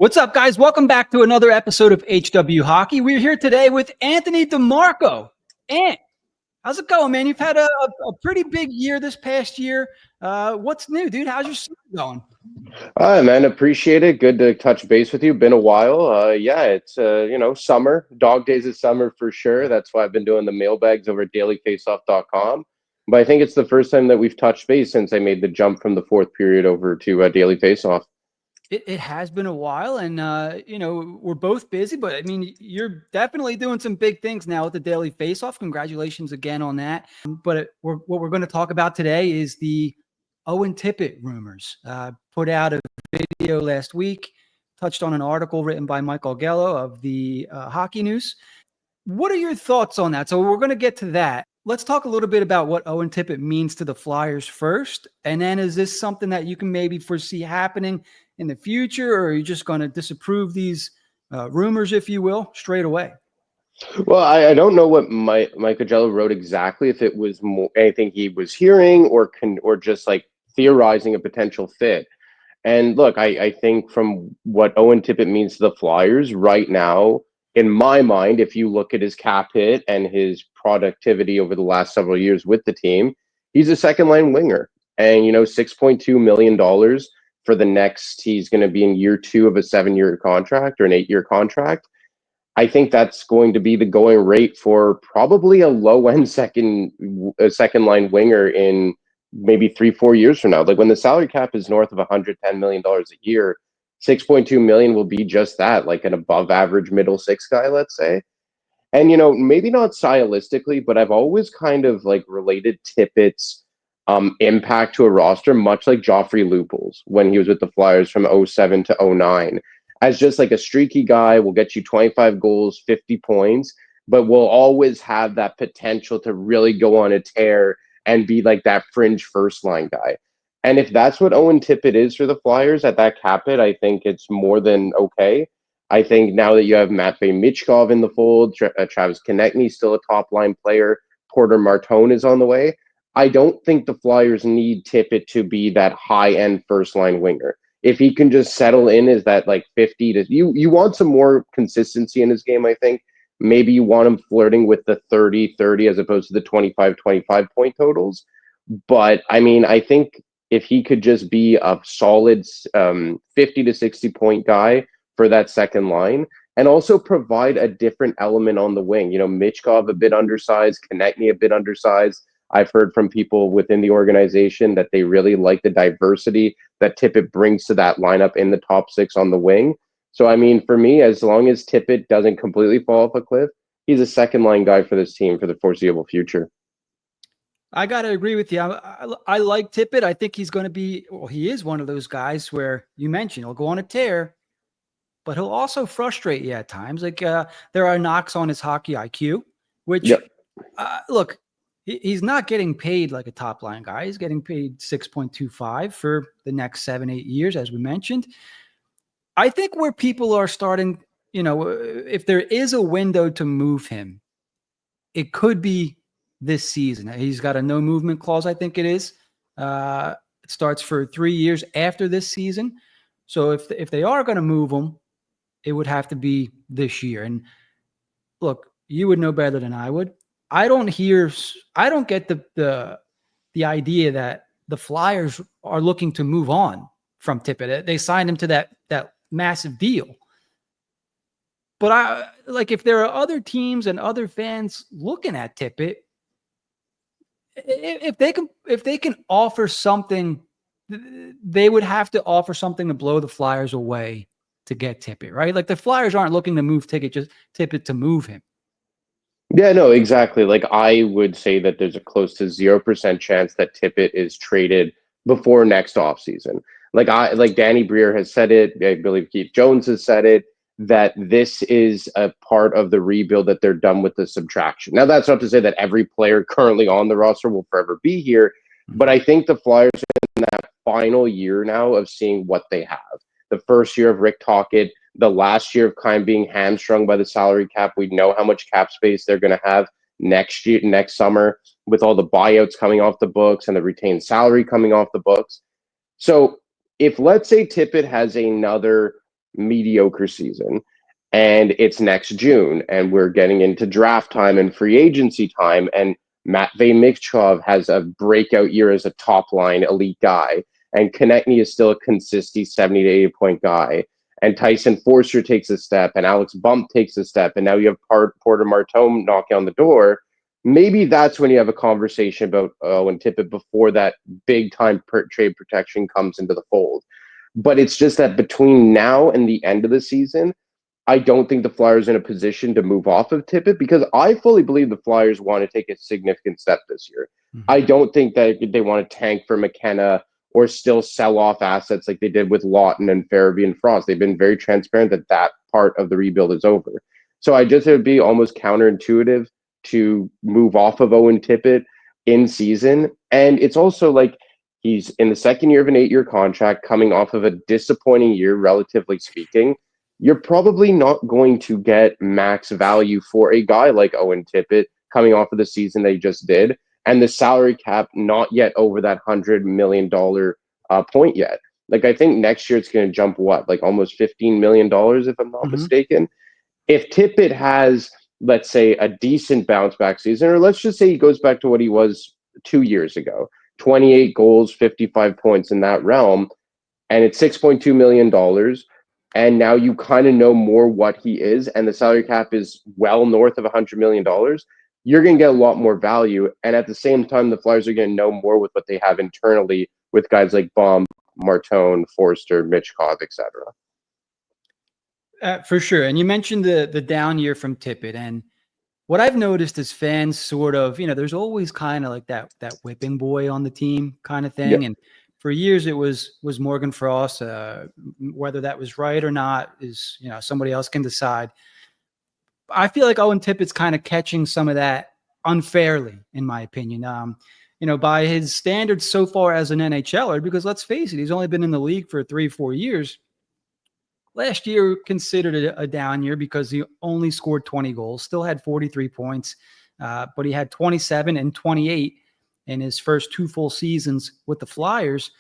What's up, guys? Welcome back to another episode of HW Hockey. We're here today with Anthony DeMarco. Ant, how's it going, man? You've had a pretty big year this past year. What's new, dude? How's your season going? Hi, man. Appreciate it. Good to touch base with you. Been a while. Yeah, it's summer. Dog days of summer for sure. That's why I've been doing the mailbags over at dailyfaceoff.com. But I think it's the first time that we've touched base since I made the jump from the fourth period over to Daily Faceoff. It has been a while, and we're both busy, but I mean, you're definitely doing some big things now with the Daily Faceoff. Congratulations again on that. But what we're going to talk about today is the Owen Tippett rumors. Put out a video last week, touched on an article written by Michael Gello of the Hockey News. What are your thoughts on that? So we're going to get to that. Let's talk a little bit about what Owen Tippett means to the Flyers first. And then is this something that you can maybe foresee happening in the future, or are you just going to disapprove these rumors, if you will, straight away? Well, I don't know what Michael Gello wrote exactly, if it was anything he was hearing or just like theorizing a potential fit. And look, I think from what Owen Tippett means to the Flyers right now, in my mind, if you look at his cap hit and his productivity over the last several years with the team, he's a second line winger. And, $6.2 million for the next, he's going to be in year two of a 7-year contract or an 8-year contract. I think that's going to be the going rate for probably a low end second line winger in maybe 3-4 years from now. Like when the salary cap is north of $110 million a year, 6.2 million will be just that, like an above average middle six guy, let's say. And maybe not stylistically, but I've always kind of like related Tippett's impact to a roster much like Joffrey Lupul's when he was with the Flyers from 07 to 09, as just like a streaky guy, will get you 25 goals, 50 points, but will always have that potential to really go on a tear and be like that fringe first line guy. And if that's what Owen Tippett is for the Flyers at that cap hit, I think it's more than okay. I think now that you have Matvei Michkov in the fold, Travis Konecny still a top line player, Porter Martone is on the way. I don't think the Flyers need Tippett to be that high end first line winger. If he can just settle in as that like 50 to you want some more consistency in his game, I think. Maybe you want him flirting with the 30-30 as opposed to the 25-25 point totals. But I mean, I think if he could just be a solid 50 to 60 point guy for that second line and also provide a different element on the wing. Michkov a bit undersized, Konecny a bit undersized. I've heard from people within the organization that they really like the diversity that Tippett brings to that lineup in the top six on the wing. So, I mean, for me, as long as Tippett doesn't completely fall off a cliff, he's a second line guy for this team for the foreseeable future. I got to agree with you. I like Tippett. I think he's going to be, well, he is one of those guys where you mentioned he'll go on a tear, but he'll also frustrate you at times. Like there are knocks on his hockey IQ, which, Yep. Look, he's not getting paid like a top line guy. He's getting paid 6.25 for the next 7-8 years, as we mentioned. I think where people are starting, if there is a window to move him, it could be this season. He's got a no movement clause, I think it is. It starts for 3 years after this season. So if they are going to move him, it would have to be this year. And look, you would know better than I would. I don't get the idea that the Flyers are looking to move on from Tippett. They signed him to that massive deal. But if there are other teams and other fans looking at Tippett, if they can offer something, they would have to offer something to blow the Flyers away to get Tippett, right? Like the Flyers aren't looking to move Tippett to move him. Yeah, no, exactly. Like I would say that there's a close to 0% chance that Tippett is traded before next offseason. Like Danny Brière has said it, I believe Keith Jones has said it, that this is a part of the rebuild, that they're done with the subtraction. Now, that's not to say that every player currently on the roster will forever be here, but I think the Flyers are in that final year now of seeing what they have. The first year of Rick Tocchet, the last year of kind of being hamstrung by the salary cap. We know how much cap space they're going to have next summer, with all the buyouts coming off the books and the retained salary coming off the books. So if, let's say, Tippett has another mediocre season, and it's next June, and we're getting into draft time and free agency time, and Matvey Michkov has a breakout year as a top line elite guy, and Konechny is still a consistent 70 to 80 point guy, and Tyson Forster takes a step, and Alex Bump takes a step, and now you have Porter Martone knocking on the door. Maybe that's when you have a conversation about Owen Tippett before that big time trade protection comes into the fold. But it's just that between now and the end of the season, I don't think the Flyers are in a position to move off of Tippett, because I fully believe the Flyers want to take a significant step this year. Mm-hmm. I don't think that they want to tank for McKenna or still sell off assets like they did with Lawton and Farabee and Frost. They've been very transparent that that part of the rebuild is over. So I just, it would be almost counterintuitive to move off of Owen Tippett in season. And it's also like he's in the second year of an 8-year contract, coming off of a disappointing year, relatively speaking. You're probably not going to get max value for a guy like Owen Tippett coming off of the season they just did, and the salary cap not yet over that $100 million point yet. Like, I think next year it's going to jump like almost $15 million, if I'm not mistaken. If Tippett has, let's say, a decent bounce back season, or let's just say he goes back to what he was 2 years ago, 28 goals, 55 points in that realm, and it's $6.2 million. And now you kind of know more what he is, and the salary cap is well north of $100 million. You're going to get a lot more value. And at the same time, the Flyers are going to know more with what they have internally with guys like Baum, Martone, Forster, Michkov, etc. For sure. And you mentioned the down year from Tippett. And what I've noticed is fans sort of, there's always kind of like that whipping boy on the team kind of thing. Yep. And for years it was Morgan Frost. Whether that was right or not is, somebody else can decide. I feel like Owen Tippett's kind of catching some of that unfairly, in my opinion. By his standards so far as an NHLer, because let's face it, he's only been in the league for 3-4 years. Last year considered a down year because he only scored 20 goals, still had 43 points, but he had 27 and 28 in his first 2 full seasons with the Flyers.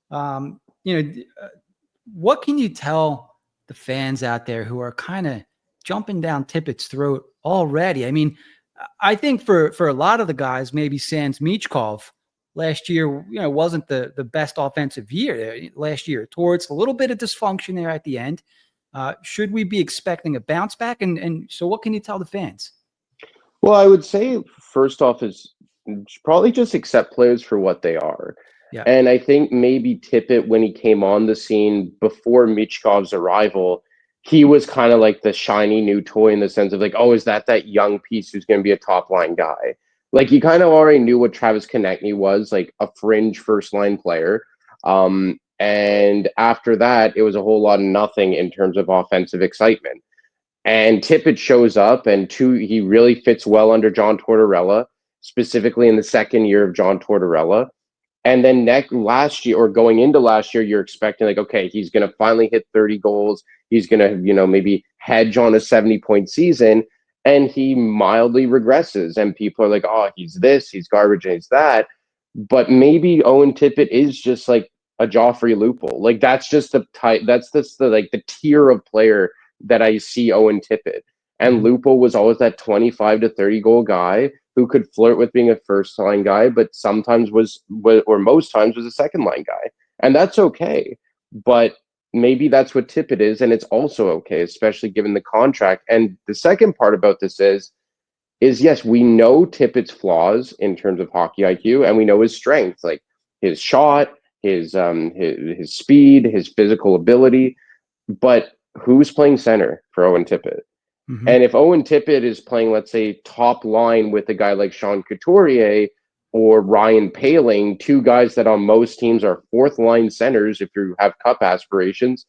What can you tell the fans out there who are kind of jumping down Tippett's throat already? I mean, I think for a lot of the guys, maybe Sans Michkov last year, wasn't the best offensive year last year. Towards a little bit of dysfunction there at the end. Should we be expecting a bounce back? And so what can you tell the fans? Well, I would say first off is probably just accept players for what they are. Yeah. And I think maybe Tippett, when he came on the scene before Michkov's arrival, he was kind of like the shiny new toy in the sense of like, oh, is that young piece who's going to be a top line guy? Like, you kind of already knew what Travis Konechny was, like a fringe first line player. And after that, it was a whole lot of nothing in terms of offensive excitement. And Tippett shows up, and he really fits well under John Tortorella, specifically in the second year of John Tortorella. And then last year, or going into last year, you're expecting like, okay, he's going to finally hit 30 goals. He's going to, maybe hedge on a 70-point season. And he mildly regresses. And people are like, oh, he's this, he's garbage, and he's that. But maybe Owen Tippett is just like a Joffrey Lupul. Like, that's just the type, that's just the tier of player that I see Owen Tippett. And Lupul was always that 25 to 30 goal guy who could flirt with being a first line guy, but sometimes or most times was a second line guy. And that's okay. But maybe that's what Tippett is, and it's also okay, especially given the contract. And the second part about this is yes, we know Tippett's flaws in terms of hockey IQ, and we know his strengths, like his shot, his speed, his physical ability. But who's playing center for Owen Tippett? Mm-hmm. And if Owen Tippett is playing, let's say, top line with a guy like Sean Couturier or Ryan Poehling, 2 guys that on most teams are fourth line centers if you have cup aspirations,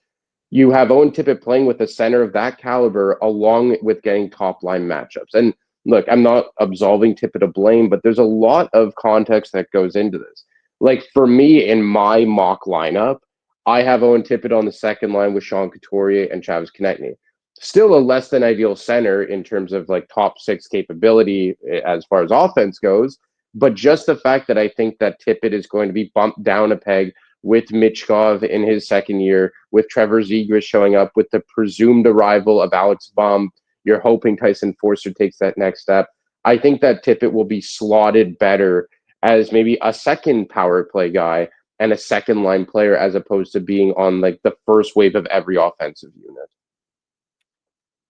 you have Owen Tippett playing with a center of that caliber along with getting top line matchups. And look, I'm not absolving Tippett of blame, but there's a lot of context that goes into this. Like, for me, in my mock lineup, I have Owen Tippett on the second line with Sean Couturier and Travis Konechny. Still a less than ideal center in terms of like top 6 capability as far as offense goes. But just the fact that I think that Tippett is going to be bumped down a peg with Michkov in his second year, with Trevor Zegras showing up, with the presumed arrival of Alex Bump. You're hoping Tyson Forster takes that next step. I think that Tippett will be slotted better as maybe a second power play guy and a second line player, as opposed to being on like the first wave of every offensive unit.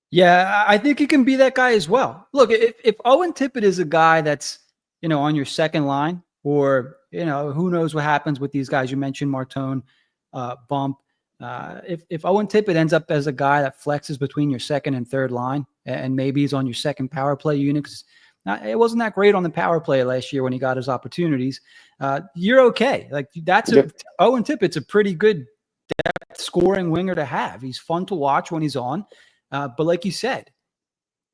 Yeah, I think he can be that guy as well. Look, if Owen Tippett is a guy that's, on your second line, or, who knows what happens with these guys. You mentioned Martone, Bump. If Owen Tippett ends up as a guy that flexes between your second and third line, and maybe he's on your second power play unit, it wasn't that great on the power play last year when he got his opportunities. You're okay. Like Owen Tippett's a pretty good depth scoring winger to have. He's fun to watch when he's on. But like you said,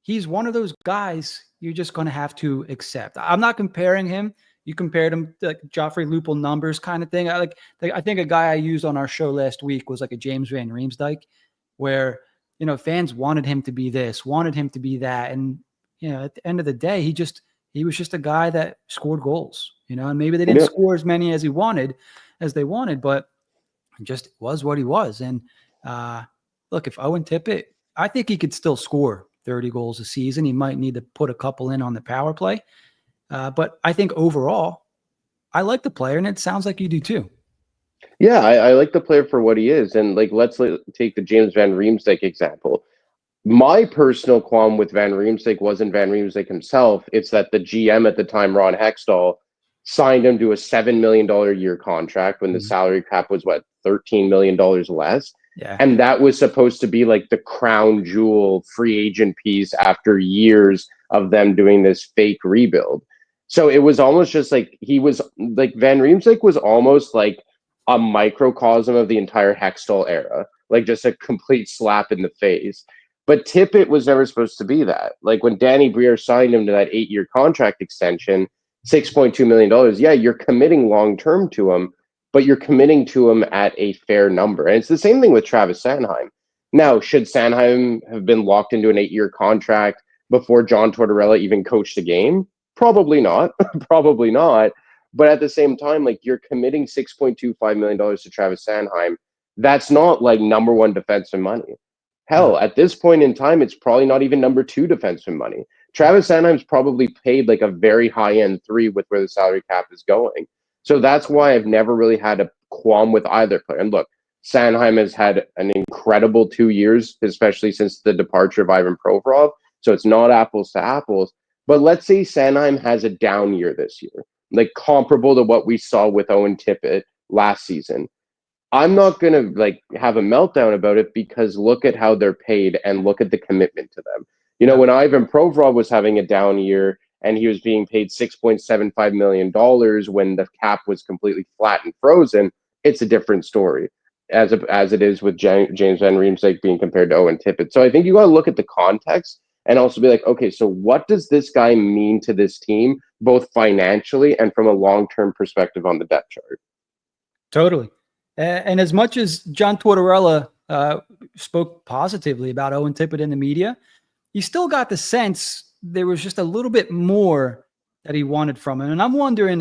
he's one of those guys you're just going to have to accept. I'm not comparing him. You compared him to like Joffrey Lupul numbers kind of thing. I think a guy I used on our show last week was like a James Van Riemsdyk, where, fans wanted him to be this, wanted him to be that. And, at the end of the day, he was just a guy that scored goals, and maybe they didn't score as many as they wanted, but it just was what he was. And look, if Owen Tippett, I think he could still score 30 goals a season. He might need to put a couple in on the power play. But I think overall, I like the player, and it sounds like you do too. Yeah, I like the player for what he is. And like, let's take the James Van Riemsdyk example. My personal qualm with Van Riemsdyk wasn't Van Riemsdyk himself. It's that the GM at the time, Ron Hextall, signed him to a $7 million a year contract when the salary cap was, $13 million less. Yeah. And that was supposed to be like the crown jewel free agent piece after years of them doing this fake rebuild. So it was almost just like Van Riemsdyk was almost like a microcosm of the entire Hextall era, like just a complete slap in the face. But Tippett was never supposed to be that. Like when Danny Brière signed him to that 8-year contract extension, $6.2 million, yeah, you're committing long-term to him, but you're committing to him at a fair number. And it's the same thing with Travis Sanheim. Now, should Sanheim have been locked into an 8-year contract before John Tortorella even coached a game? Probably not. Probably not. But at the same time, like you're committing $6.25 million to Travis Sanheim. That's not like number one defenseman money. Hell, at this point in time, it's probably not even number two defenseman money. Travis Sanheim's probably paid like a very high-end 3 with where the salary cap is going. So that's why I've never really had a qualm with either player. And look, Sanheim has had an incredible 2 years, especially since the departure of Ivan Provorov. So it's not apples to apples. But let's say Sanheim has a down year this year, like comparable to what we saw with Owen Tippett last season. I'm not going to like have a meltdown about it, because look at how they're paid and look at the commitment to them. When Ivan Provorov was having a down year and he was being paid $6.75 million when the cap was completely flat and frozen, it's a different story as it is with James Van Riemsdyk being compared to Owen Tippett. So I think you got to look at the context and also be like, okay, so what does this guy mean to this team, both financially and from a long-term perspective on the depth chart? Totally. And as much as John Tortorella spoke positively about Owen Tippett in the media, you still got the sense there was just a little bit more that he wanted from him. And I'm wondering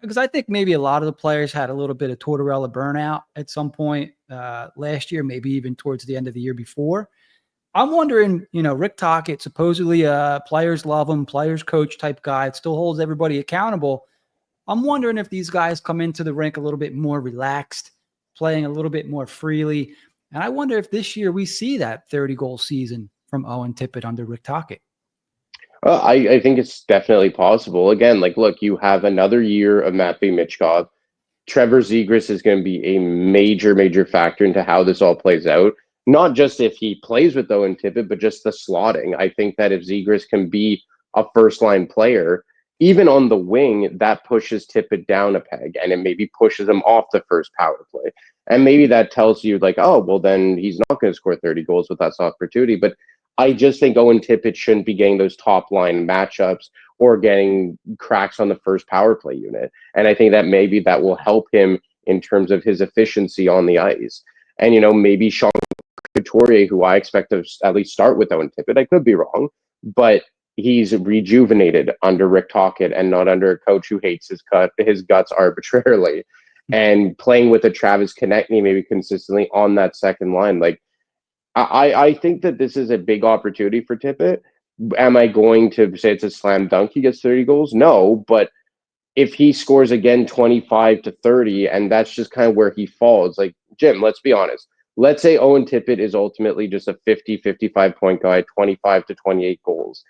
because I think maybe a lot of the players had a little bit of Tortorella burnout at some point last year, maybe even towards the end of the year before. I'm wondering, Rick Tocchet, supposedly players love him, players coach type guy, it still holds everybody accountable. I'm wondering if these guys come into the rink a little bit more relaxed, playing a little bit more freely. And I wonder if this year we see that 30-goal season from Owen Tippett under Rick Tocchet. I think it's definitely possible. Again, like, look, you have another year of Matvei Michkov. Trevor Zegras is going to be a major, major factor into how this all plays out. Not just if he plays with Owen Tippett, but just the slotting. I think that if Zegras can be a first-line player, even on the wing, that pushes Tippett down a peg, and it maybe pushes him off the first power play. And maybe that tells you, like, oh, well, then he's not going to score 30 goals with that opportunity. But I just think Owen Tippett shouldn't be getting those top-line matchups or getting cracks on the first power play unit. And I think that maybe that will help him in terms of his efficiency on the ice. And, maybe Sean Couturier, who I expect to at least start with Owen Tippett, I could be wrong, but he's rejuvenated under Rick Tocchet and not under a coach who hates his guts arbitrarily. and playing with a Travis Konechny maybe consistently on that second line. Like, I think that this is a big opportunity for Tippett. Am I going to say it's a slam dunk he gets 30 goals? No, but if he scores again 25 to 30, and that's just kind of where he falls. Like, Jim, let's be honest. Let's say Owen Tippett is ultimately just a 50, 55 point guy, 25 to 28 goals.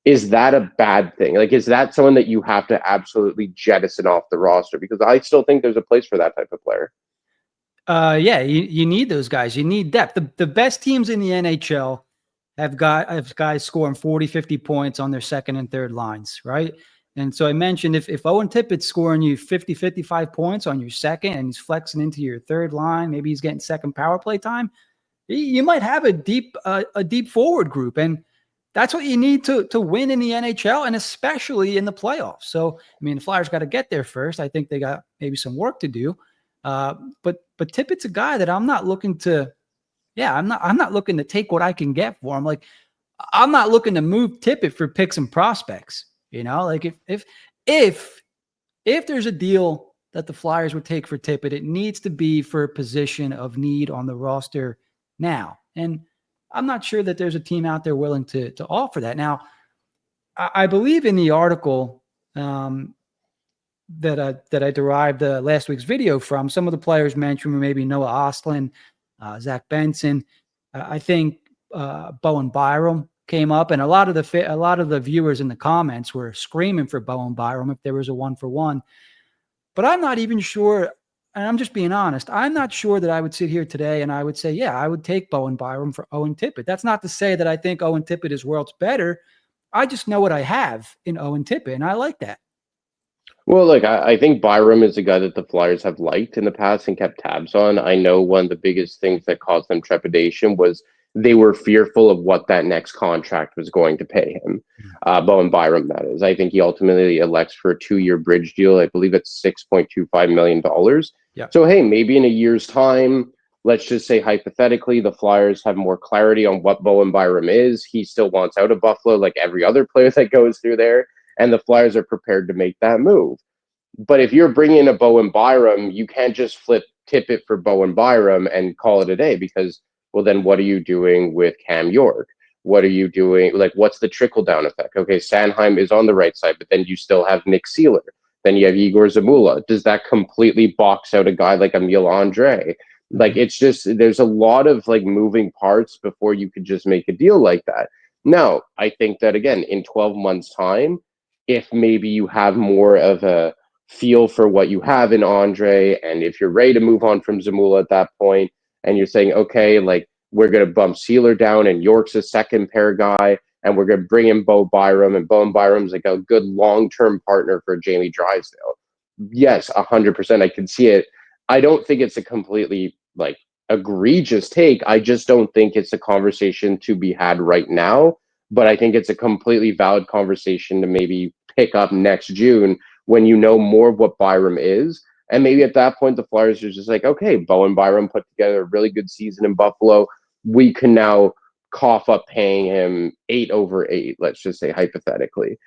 Is that a bad thing? Like, is that someone that you have to absolutely jettison off the roster? Because I still think there's a place for that type of player. Yeah, you need those guys. You need depth. The best teams in the NHL have guys scoring 40, 50 points on their second and third lines, right? And so I mentioned if Owen Tippett's scoring you 50, 55 points on your second and he's flexing into your third line, maybe he's getting second power play time, you might have a deep forward group. And that's what you need to win in the NHL and especially in the playoffs. So, I mean, the Flyers got to get there first. I think they got maybe some work to do. But Tippett's a guy that I'm not looking to, I'm not looking to take what I can get for him. Like, I'm not looking to move Tippett for picks and prospects. Like if there's a deal that the Flyers would take for Tippett, it needs to be for a position of need on the roster now. And I'm not sure that there's a team out there willing to offer that. Now, I believe in the article that I derived last week's video from, some of the players mentioned were maybe Noah Ostlund, Zach Benson. I think Bowen Byram came up, and a lot of the viewers in the comments were screaming for Bowen Byram if there was a 1-for-1. But I'm not even sure, and I'm just being honest, I'm not sure that I would sit here today and I would say, yeah, I would take Bowen Byram for Owen Tippett. That's not to say that I think Owen Tippett is worlds better. I just know what I have in Owen Tippett, and I like that. Well, look, I think Byram is a guy that the Flyers have liked in the past and kept tabs on. I know one of the biggest things that caused them trepidation was they were fearful of what that next contract was going to pay him. Bowen Byram, that is. I think he ultimately elects for a 2-year bridge deal. I believe it's $6.25 million. Yeah. So, hey, maybe in a year's time, let's just say hypothetically, the Flyers have more clarity on what Bowen Byram is. He still wants out of Buffalo like every other player that goes through there. And the Flyers are prepared to make that move. But if you're bringing in a Bowen Byram, you can't just flip Tippett for Bowen Byram and call it a day because, well, then what are you doing with Cam York? What are you doing? Like, what's the trickle down effect? Okay, Sanheim is on the right side, but then you still have Nick Seeler. Then you have Igor Zamula. Does that completely box out a guy like Emil Andre? Like, it's just, there's a lot of like moving parts before you could just make a deal like that. Now, I think that again, in 12 months' time, if maybe you have more of a feel for what you have in Andre, and if you're ready to move on from Zamula at that point, and you're saying, okay, like we're going to bump Sealer down, and York's a second pair guy, and we're going to bring in Bo Byram, and Bo Byram's like a good long-term partner for Jamie Drysdale. Yes, 100%, I can see it. I don't think it's a completely like egregious take. I just don't think it's a conversation to be had right now. But I think it's a completely valid conversation to maybe pick up next June when you know more of what Byram is. And maybe at that point, the Flyers are just like, okay, Bowen Byram put together a really good season in Buffalo. We can now cough up paying him 8 over 8, let's just say hypothetically.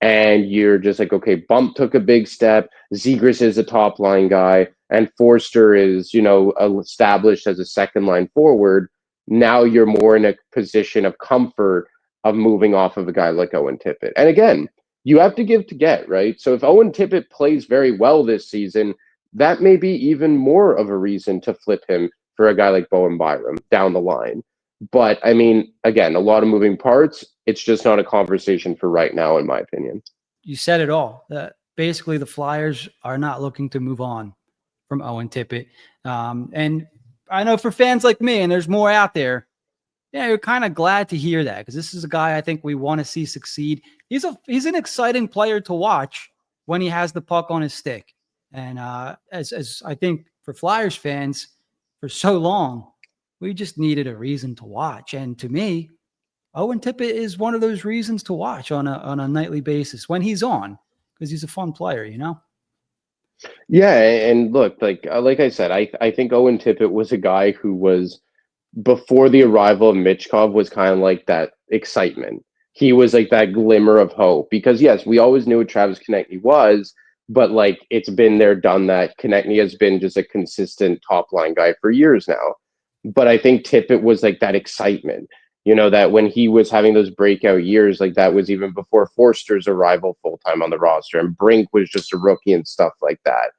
And you're just like, okay, Bump took a big step. Zegras is a top line guy. And Forster is, established as a second line forward. Now you're more in a position of comfort of moving off of a guy like Owen Tippett. And again, you have to give to get, right? So if Owen Tippett plays very well this season, that may be even more of a reason to flip him for a guy like Bowen Byram down the line. But I mean, again, a lot of moving parts. It's just not a conversation for right now, in my opinion. You said it all. Basically, the Flyers are not looking to move on from Owen Tippett. And I know for fans like me, and there's more out there, yeah, you're kind of glad to hear that because this is a guy I think we want to see succeed. He's an exciting player to watch when he has the puck on his stick. And as I think for Flyers fans, for so long, we just needed a reason to watch. And to me, Owen Tippett is one of those reasons to watch on a nightly basis when he's on because he's a fun player, Yeah, and look, like I said, I think Owen Tippett was a guy who was before the arrival of Michkov was kind of like that excitement. He was like that glimmer of hope because yes, we always knew what Travis Konechny was, but like it's been there, done that. Konechny has been just a consistent top line guy for years now. But I think Tippett was like that excitement, that when he was having those breakout years, like that was even before Forster's arrival full time on the roster, and Brink was just a rookie and stuff like that.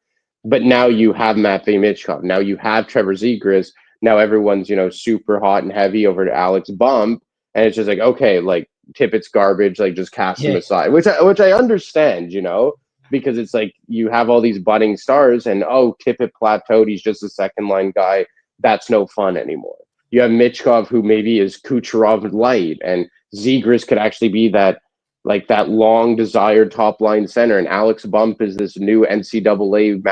But now you have Matvey Michkov. Now you have Trevor Zegras. Now everyone's, super hot and heavy over to Alex Bump. And it's just like, okay, like Tippett's garbage, like just cast him aside, which I understand, because it's like you have all these budding stars and, Tippett plateaued. He's just a second line guy. That's no fun anymore. You have Michkov, who maybe is Kucherov light, and Zegras could actually be that long desired top line center, and Alex Bump is this new NCAA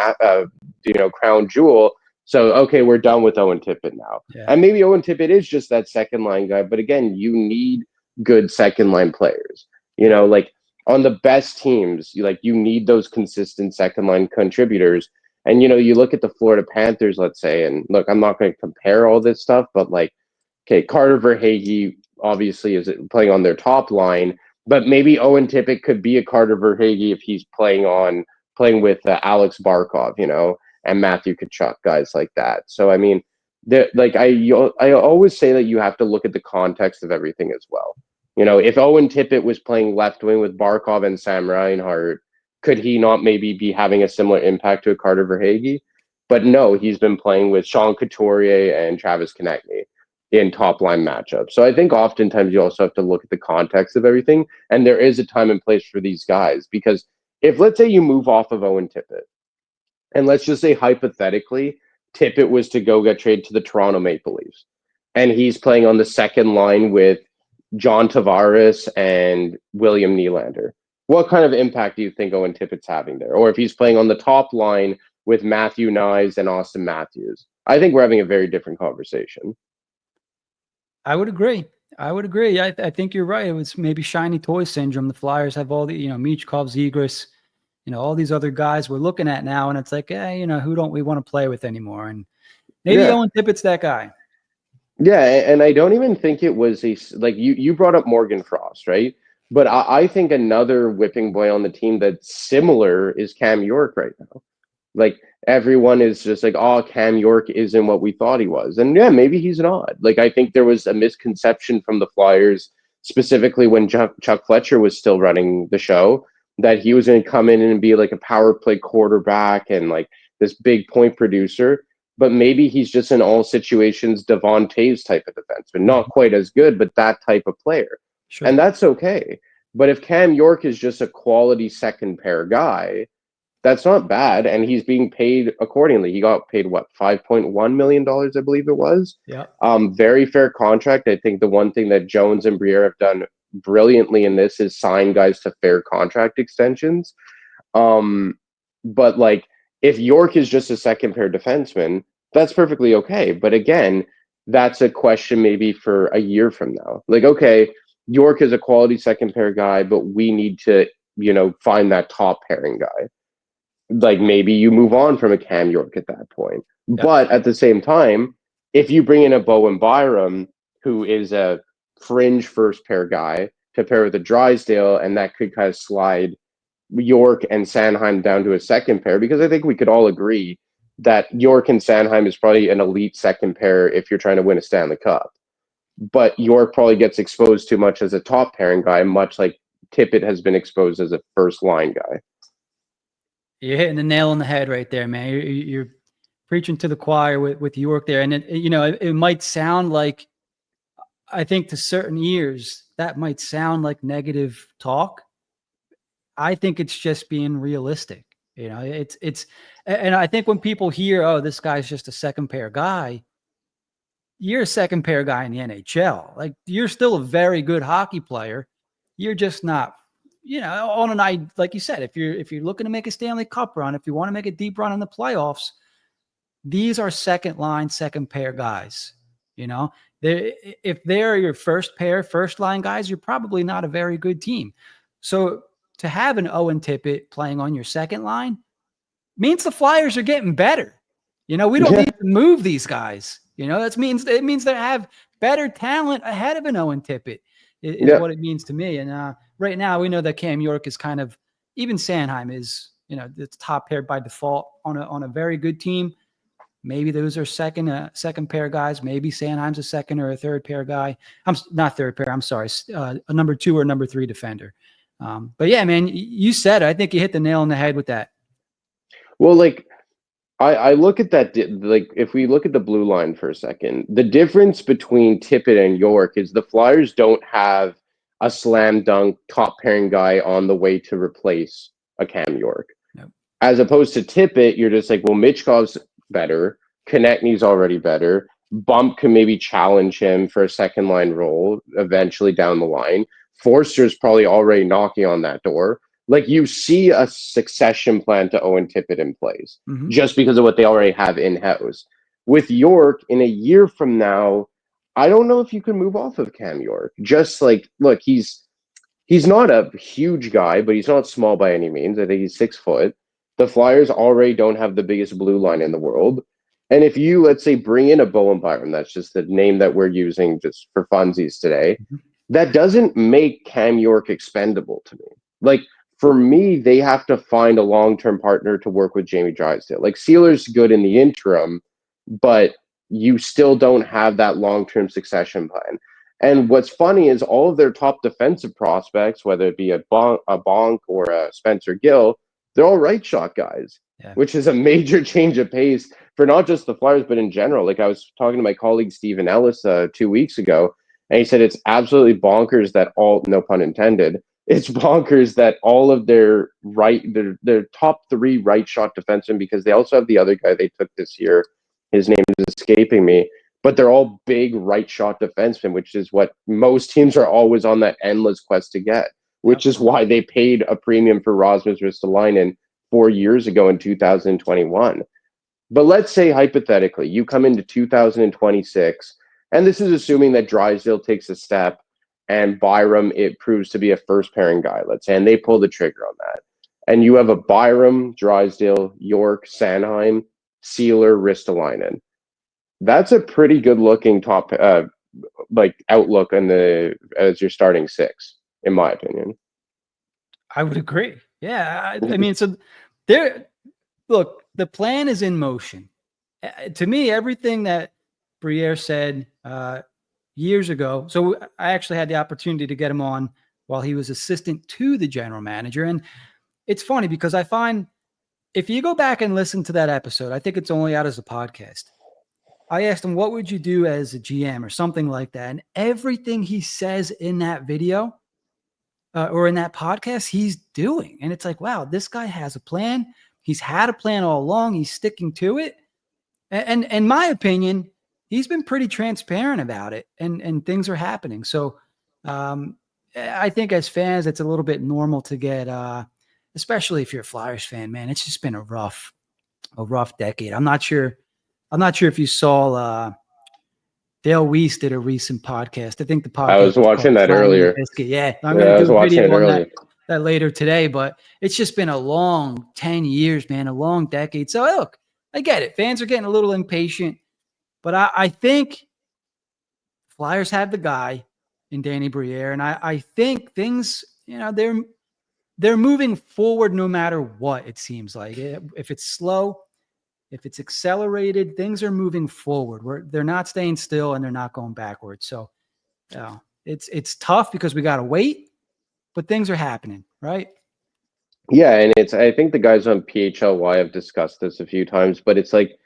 crown jewel. So okay, we're done with Owen Tippett now, and maybe Owen Tippett is just that second line guy. But again, you need good second line players. Like on the best teams, you need those consistent second line contributors. And you look at the Florida Panthers, let's say, and look, I'm not going to compare all this stuff, but okay, Carter Verhaeghe obviously is playing on their top line. But maybe Owen Tippett could be a Carter Verhaeghe if he's playing with Alex Barkov, and Matthew Tkachuk, guys like that. So I mean, I always say that you have to look at the context of everything as well. If Owen Tippett was playing left wing with Barkov and Sam Reinhart, could he not maybe be having a similar impact to a Carter Verhaeghe? But no, he's been playing with Sean Couturier and Travis Konechny in top line matchups. So I think oftentimes you also have to look at the context of everything. And there is a time and place for these guys, because if, let's say, you move off of Owen Tippett, and let's just say hypothetically, Tippett was to go get traded to the Toronto Maple Leafs, and he's playing on the second line with John Tavares and William Nylander. What kind of impact do you think Owen Tippett's having there? Or if he's playing on the top line with Matthew Knies and Austin Matthews, I think we're having a very different conversation. I would agree. I think you're right. It was maybe shiny toy syndrome. The Flyers have all the, Michkov, Zegras, all these other guys we're looking at now. And it's like, who don't we want to play with anymore? And maybe Owen Tippett's that guy. Yeah. And I don't even think it was you brought up Morgan Frost, right? But I think another whipping boy on the team that's similar is Cam York right now. Like everyone is just like, oh, Cam York isn't what we thought he was. And yeah, maybe he's not. Like I think there was a misconception from the Flyers, specifically when Chuck Fletcher was still running the show, that he was going to come in and be like a power play quarterback and like this big point producer. But maybe he's just in all situations Devon Toews type of defenseman. Not quite as good, but that type of player. Sure. And that's okay. But if Cam York is just a quality second pair guy, that's not bad, and he's being paid accordingly. He got paid what, $5.1 million, I believe it was. Yeah. Very fair contract. I think the one thing that Jones and Brière have done brilliantly in this is sign guys to fair contract extensions. But like, if York is just a second pair defenseman, that's perfectly okay. But again, that's a question maybe for a year from now. Like, okay, York is a quality second pair guy, but we need to, find that top pairing guy. Like maybe you move on from a Cam York at that point. Yep. But at the same time, if you bring in a Bowen Byram, who is a fringe first pair guy, to pair with a Drysdale, and that could kind of slide York and Sanheim down to a second pair, because I think we could all agree that York and Sanheim is probably an elite second pair if you're trying to win a Stanley Cup. But York probably gets exposed too much as a top pairing guy, much like Tippett has been exposed as a first line guy. You're hitting the nail on the head right there, man. You're preaching to the choir with York there. And it might sound like, I think to certain ears, that might sound like negative talk. I think it's just being realistic. It's, and I think when people hear, oh, this guy's just a second pair guy, you're a second pair guy in the NHL. Like, you're still a very good hockey player. You're just not, on a night, like you said, if you're looking to make a Stanley Cup run, if you want to make a deep run in the playoffs, these are second line, second pair guys. If they're your first pair, first line guys, you're probably not a very good team. So to have an Owen Tippett playing on your second line means the Flyers are getting better. We don't need to move these guys. It means they have better talent ahead of an Owen Tippett is what it means to me. And right now we know that Cam York is kind of, even Sanheim is, it's top pair by default on a very good team. Maybe those are second pair guys. Maybe Sanheim's a second or a third pair guy. I'm not third pair. I'm sorry. A number 2 or number 3 defender. But yeah, man, you said it. I think you hit the nail on the head with that. Well, like I look at that, like if we look at the blue line for a second, the difference between Tippett and York is the Flyers don't have a slam dunk top pairing guy on the way to replace a Cam York. Nope. As opposed to Tippett, you're just like, well, Michkov's better. Konechny's already better. Bump can maybe challenge him for a second line role eventually down the line. Forster's probably already knocking on that door. Like you see a succession plan to Owen Tippett in place just because of what they already have in-house. With York, in a year from now, I don't know if you can move off of Cam York. Just like, look, he's not a huge guy, but he's not small by any means. I think he's 6 foot. The Flyers already don't have the biggest blue line in the world. And if you, let's say, bring in a Bowen Byram, that's just the name that we're using just for funsies today, that doesn't make Cam York expendable to me. Like, for me, they have to find a long-term partner to work with Jamie Drysdale. Like, Sealer's good in the interim, but you still don't have that long-term succession plan. And what's funny is all of their top defensive prospects, whether it be a Bonk or a Spencer Gill, they're all right shot guys, which is a major change of pace for not just the Flyers, but in general. Like I was talking to my colleague Stephen Ellis 2 weeks ago, and he said it's absolutely bonkers that all, no pun intended, it's bonkers that all of their top 3 right shot defensemen, because they also have the other guy they took this year, his name is escaping me, but they're all big right shot defensemen, which is what most teams are always on that endless quest to get, which is why they paid a premium for Rasmus Ristolainen 4 years ago in 2021. But let's say hypothetically, you come into 2026, and this is assuming that Drysdale takes a step and Byram, it proves to be a first pairing guy, let's say, and they pull the trigger on that. And you have a Byram, Drysdale, York, Sanheim, Sealer, Ristolainen. That's a pretty good looking top outlook as your starting 6, in my opinion. I would agree. Yeah. I mean, so look, the plan is in motion. To me, everything that Brière said years ago. So I actually had the opportunity to get him on while he was assistant to the general manager. And it's funny because I find if you go back and listen to that episode, I think it's only out as a podcast. I asked him, what would you do as a GM or something like that? And everything he says in that video or in that podcast, he's doing. And it's like, wow, this guy has a plan. He's had a plan all along. He's sticking to it. And in my opinion, he's been pretty transparent about it and things are happening. So I think as fans, it's a little bit normal to get, especially if you're a Flyers fan, man, it's just been a rough decade. I'm not sure if you saw Dale Weiss did a recent podcast. I think the podcast. I was watching that earlier. Yeah, I'm going to do a video on that later today. But it's just been a long 10 years, man, a long decade. So look, I get it. Fans are getting a little impatient, but I think Flyers have the guy in Danny Brière, and I think things, they're moving forward no matter what. It seems like if it's slow. If it's accelerated, things are moving forward. They're not staying still and they're not going backwards. So it's tough because we got to wait, but things are happening, right? Yeah, and I think the guys on PHLY have discussed this a few times, but it's like,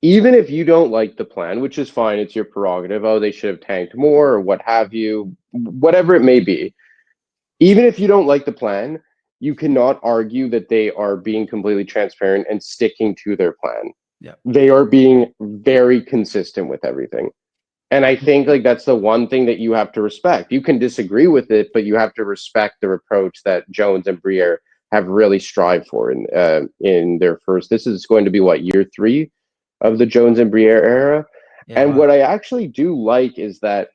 even if you don't like the plan, which is fine, it's your prerogative. Oh, they should have tanked more or what have you, whatever it may be. Even if you don't like the plan, you cannot argue that they are being completely transparent and sticking to their plan. Yeah. They are being very consistent with everything. And I think that's the one thing that you have to respect. You can disagree with it, but you have to respect the approach that Jones and Brière have really strived for in their first. This is going to be year 3 of the Jones and Brière era. Yeah, and what I actually do like is that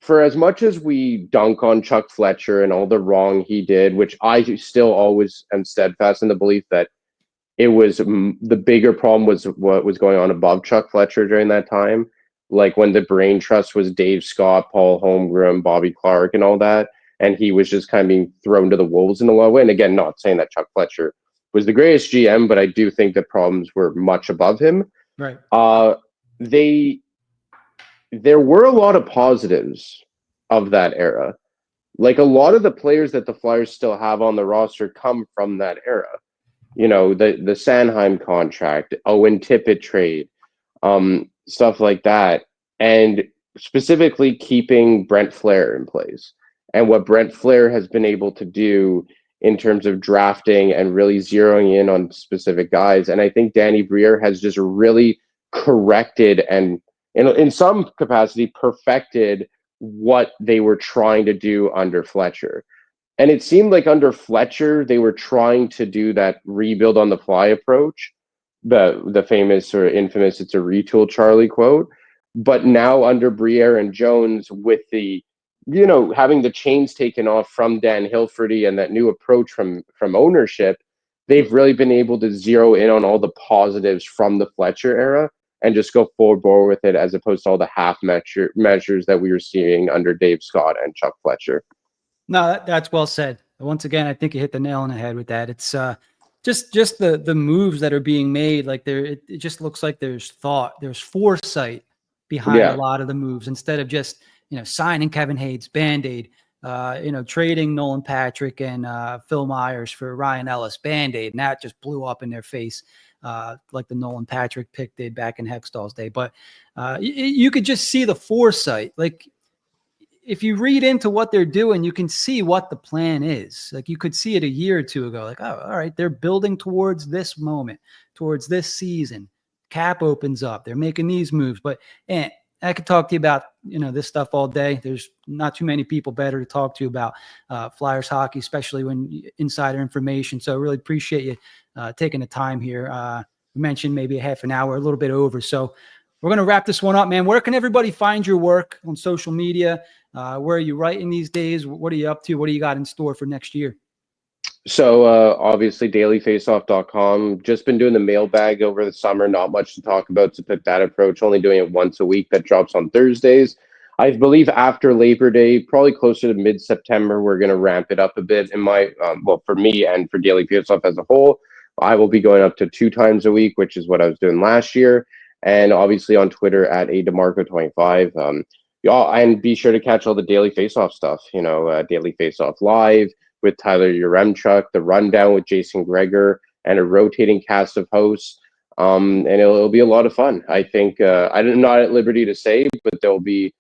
for as much as we dunk on Chuck Fletcher and all the wrong he did, which I still always am steadfast in the belief that it was the bigger problem was what was going on above Chuck Fletcher during that time. Like when the brain trust was Dave Scott, Paul Holmgren, Bobby Clark, and all that. And he was just kind of being thrown to the wolves in a lot of way. And again, not saying that Chuck Fletcher was the greatest GM, but I do think the problems were much above him. Right. There were a lot of positives of that era. Like a lot of the players that the Flyers still have on the roster come from that era. You know, the Sanheim contract, Owen Tippett trade, stuff like that. And specifically keeping Brent Flair in place. And what Brent Flair has been able to do in terms of drafting and really zeroing in on specific guys. And I think Danny Brière has just really corrected and in some capacity perfected what they were trying to do under Fletcher. And it seemed like under Fletcher, they were trying to do that rebuild on the fly approach, the famous or infamous "it's a retool" Charlie quote. But now under Brière and Jones, with the having the chains taken off from Dan Hilferty and that new approach from ownership, they've really been able to zero in on all the positives from the Fletcher era and just go forward with it, as opposed to all the half measures that we were seeing under Dave Scott and Chuck Fletcher. No, that's well said. Once again, I think you hit the nail on the head with that. It's just the moves that are being made. Like it just looks like there's thought, there's foresight behind a lot of the moves, instead of just signing Kevin Hayes, Band-Aid, trading Nolan Patrick and Phil Myers for Ryan Ellis, Band-Aid, and that just blew up in their face, like the Nolan Patrick pick did back in Hextall's day. But you could just see the foresight. Like, if you read into what they're doing, you can see what the plan is. Like, you could see it a year or two ago. Like, oh, all right, they're building towards this moment, towards this season. Cap opens up. They're making these moves. But I could talk to you about this stuff all day. There's not too many people better to talk to about Flyers hockey, especially when insider information. So I really appreciate you taking the time here. We mentioned maybe a half an hour, a little bit over. So we're going to wrap this one up, man. Where can everybody find your work on social media? Where are you writing these days? What are you up to? What do you got in store for next year? So obviously dailyfaceoff.com. Just been doing the mailbag over the summer. Not much to talk about, to put that approach. Only doing it once a week. That drops on Thursdays. I believe after Labor Day, probably closer to mid-September, we're going to ramp it up a bit. In my for me and for Daily Faceoff as a whole, I will be going up to 2 times a week, which is what I was doing last year. And obviously on Twitter at @DeMarco25. And be sure to catch all the Daily Faceoff stuff. Daily Faceoff Live with Tyler Yaremchuk, the Rundown with Jason Greger, and a rotating cast of hosts. And it'll be a lot of fun. I think I'm not at liberty to say, but there'll be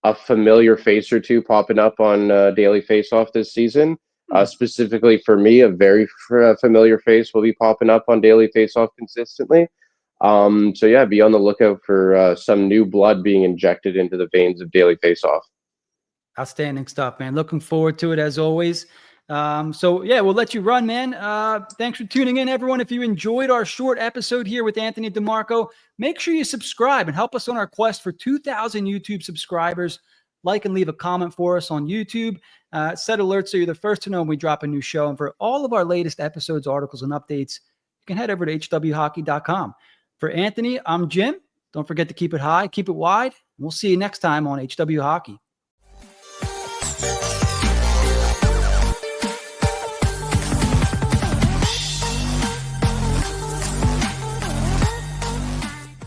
a familiar face or two popping up on Daily Faceoff this season. Specifically for me, a very familiar face will be popping up on Daily Faceoff consistently. So yeah, be on the lookout for some new blood being injected into the veins of Daily Faceoff. Outstanding stuff, man. Looking forward to it as always. So yeah, we'll let you run, man. Thanks for tuning in, everyone. If you enjoyed our short episode here with Anthony DeMarco, make sure you subscribe and help us on our quest for 2,000 YouTube subscribers. Like and leave a comment for us on YouTube. Set alerts so you're the first to know when we drop a new show. And for all of our latest episodes, articles, and updates, you can head over to hwhockey.com. For Anthony, I'm Jim. Don't forget to keep it high, keep it wide. We'll see you next time on HW Hockey.